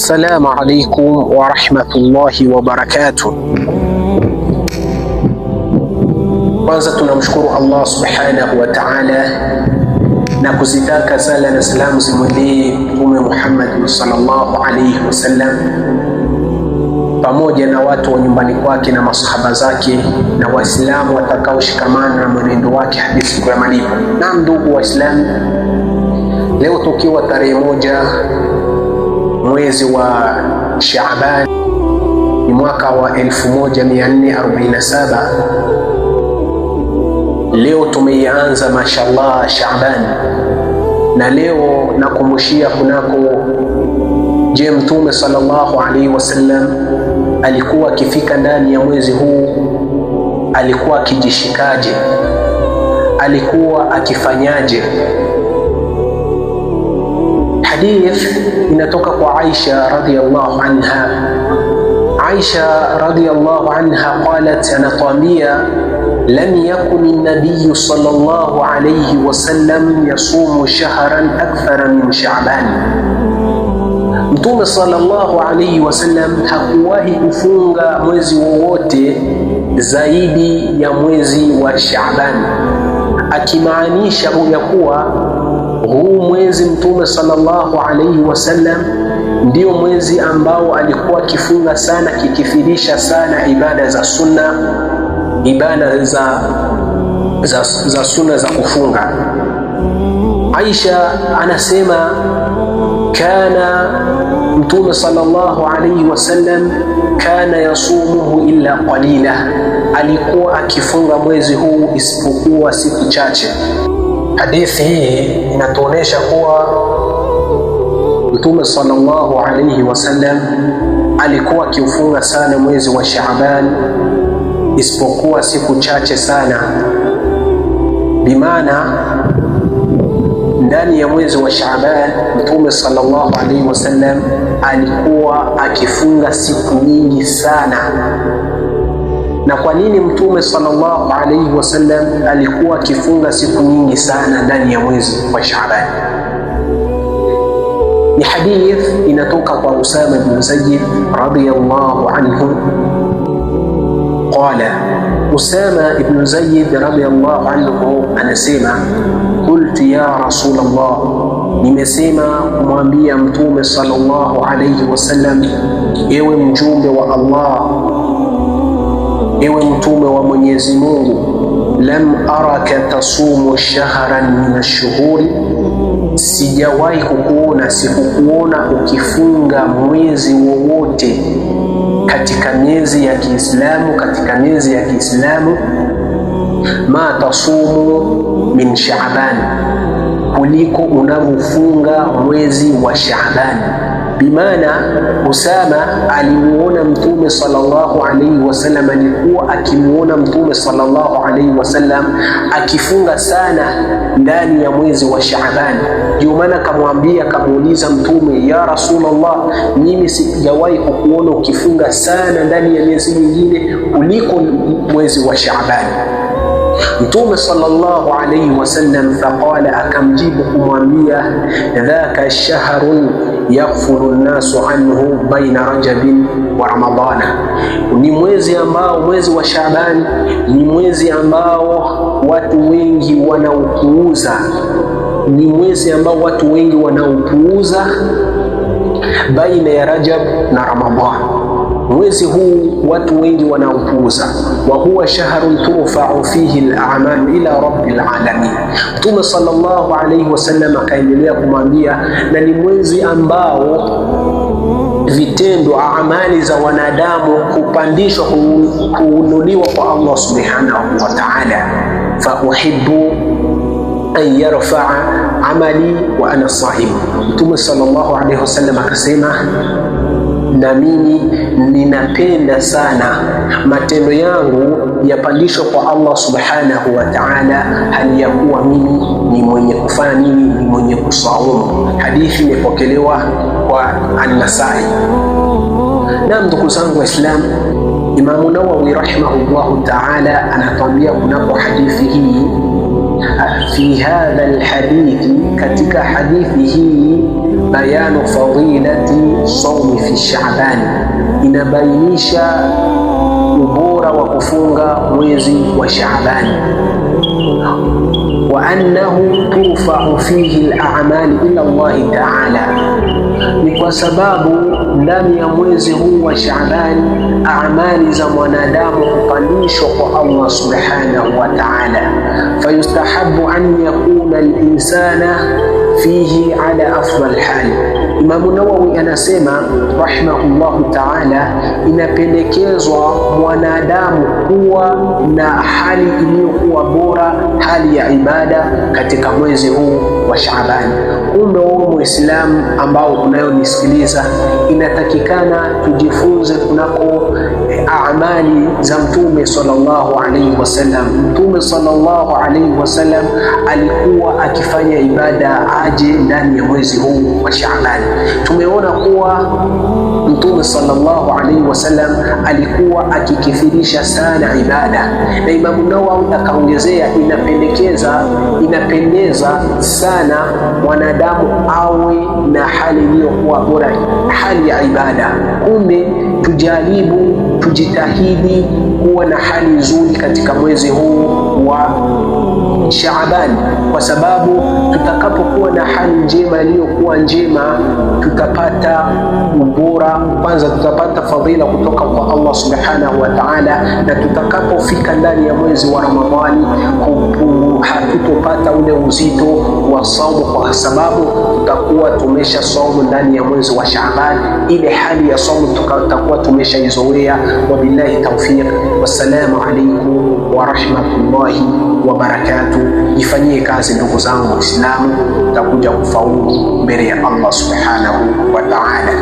Assalamu alaikum wa rahmatullahi wa barakatuh. Kwanza tunamshukuru Allah subhanahu wa ta'ala na kuzitaka sala na salamu zimwendee Mtume Muhammad sallallahu alayhi wasallam pamoja na watu wa nyumbani kwake na masahaba zake na Waislamu watakaoshikamana na mwenendo wake hadi siku ya malipo. Na ndugu Waislamu, leo tukiwa tarehe 1 mwezi wa Shaaban ni mwaka wa 1447. Leo tumeianza mashallah Shaaban, na leo nakumbushia kunako, je, Mtume sallallahu alaihi wasallam alikuwa akifika ndani ya mwezi huu alikuwa akijishikaje? Alikuwa akifanyaje? Hadith inatoka kwa Aisha radhiyallahu anha. Aisha radhiyallahu anha qalat, anatuambia lam yakun an-nabiy sallallahu alayhi wasallam yasumu shahran akthara min Sha'ban. Mtume sallallahu alayhi wasallam hakuwahi kufunga mwezi wowote zaidi ya mwezi wa Sha'ban, akimaanisha ya kuwa huu mwezi Mtume sallallahu alayhi wasallam ndio mwezi ambao alikuwa akifunga sana, kikifirisha sana ibada za sunna, ibada za sunna za kufunga. Aisha anasema kana Mtume sallallahu alayhi wasallam kana yasumuhu illa qalila, alikuwa akifunga mwezi huu isipokuwa siku chache. Hadithi hii inatuonesha kuwa Mtume sallallahu alayhi wasallam alikuwa akiufunga sana mwezi wa Shaaban isipokuwa siku chache sana. Bimaana ndani ya mwezi wa Shaaban Mtume sallallahu alayhi wasallam alikuwa akifunga siku nyingi sana. Na kwa nini Mtume sallallahu alayhi wasallam alikuwa akifunga siku nyingi sana ndani ya mwezi wa Shaaban? Ni hadith inatoka kwa Usama bin Zayd radhiyallahu anhu. Qala Usama ibn Zayd radhiyallahu anhu anasema, qultu ya Rasulullah, nimesema kumwambia Mtume sallallahu alayhi wasallam, ewe mjumbe wa Allah, ewe mtume wa Mwenyezi Mungu, lam araka tasumu shahran min ash-shuhuri, sijawahi kukuona, sikukuona ukifunga mwezi wowote katika miezi ya Kiislamu, ma tasumu min Shaaban, kuliko unavyofunga mwezi wa Shaaban. Bimaana Usama alimuona Mtume sallallahu alayhi wasallam, alikuwa akimuona Mtume sallallahu alayhi wasallam akifunga sana ndani ya mwezi wa Shaaban. Ndio maana kamuuliza Mtume, ya Rasulullah, mimi sijawahi kukuona ukifunga sana ndani ya miezi mingine kuliko mwezi wa Shaaban. Mtume sallallahu alayhi wasallam faqala, akamjibu kumwambia, dhaka shahrun yaghfulu an-nasu anhu baina Rajabin wa Ramadana, ni mwezi ambao, mwezi wa Shaaban ni mwezi ambao watu wengi wanaupuuza, ni mwezi ambao watu wengi wanaupuuza baina ya Rajab na Ramadhan. Mwezi huu watu wengi wanaupuuza. Wa huwa shahrun turfa'u fihi al-a'mal ila rabbil alamin. Mtume sallallahu alayhi wasallam akaendelea kumwambia, na ni mwezi ambao vitendo, amali za wanadamu kupandishwa, kuunuliwa kwa Allah subhanahu wa ta'ala. Fa uhibbu an yarfa'a amali wa ana sahib. Mtume sallallahu alayhi wasallam akasema, na mimi ninapenda sana matendo yangu yapandishwe kwa Allah subhanahu wa ta'ala, hali ya kuwa mimi ni mwenye kufanya nini? Ni mwenye kusaumu. Hadithi imepokelewa kwa An-Nasai. Na ndugu zangu Waislamu, Imam Nawawi rahimahullahu ta'ala anatuambia kunako hadithi hii, fi hadha alhadithi, katika hadithi hii bayanu fadilati saumi fi Shaaban, inabainisha ubora wa kufunga mwezi wa Shaaban. Wa annahu turfa'u fihi al-a'mal ila Allah ta'ala, ni kwa sababu ndani ya mwezi huu wa Shaaban amali za mwanadamu kupandishwa kwa Allah subhanahu wa ta'ala. Fayustahabu an yakuna al-insana fihi ala afdal hali. Imam Nawawi anasema rahimahullahu ta'ala, inapendekezwa mwanadamu kuwa na hali iliyokuwa bora, hali ya ibada katika mwezi huu wa Shaaban. Kumbe wewe Muislamu ambao unayonisikiliza, inatakikana tujifunze kunako amali za Mtume sallallahu alaihi wasallam. Mtume sallallahu alaihi wasallam alikuwa akifanya ibada aje ndani ya mwezi huu wa Shaaban. Tumeona kuwa Mtume sallallahu alaihi wasallam alikuwa akikithirisha sana ibada, na Imam Nawawi akaongezea, inapendeza sana mwanadamu awe na hali iliyokuwa bora, hali ya ibada. Kumbe tujitahidi kuwa na hali nzuri katika mwezi huu wa Shaaban, kwa sababu tutakapokuwa na hali njema iliyokuwa njema, tutapata ubora. Kwanza tutapata fadhila kutoka kwa Allah subhanahu wa ta'ala, na tutakapofika ndani ya mwezi wa Ramadhani hatutopata ule uzito wa saumu, kwa sababu tutakuwa tumesha saumu ndani ya mwezi wa Shaaban. Ile hali ya saumu tutakuwa tumeshaizoea. Wabillahi tawfiq, wassalamu alaykum wa rahmatullahi wa barakatuh. Ifanyie kazi ndugu zangu Waislamu, tutakuja kufaulu mbele ya Allah subhanahu wa ta'ala.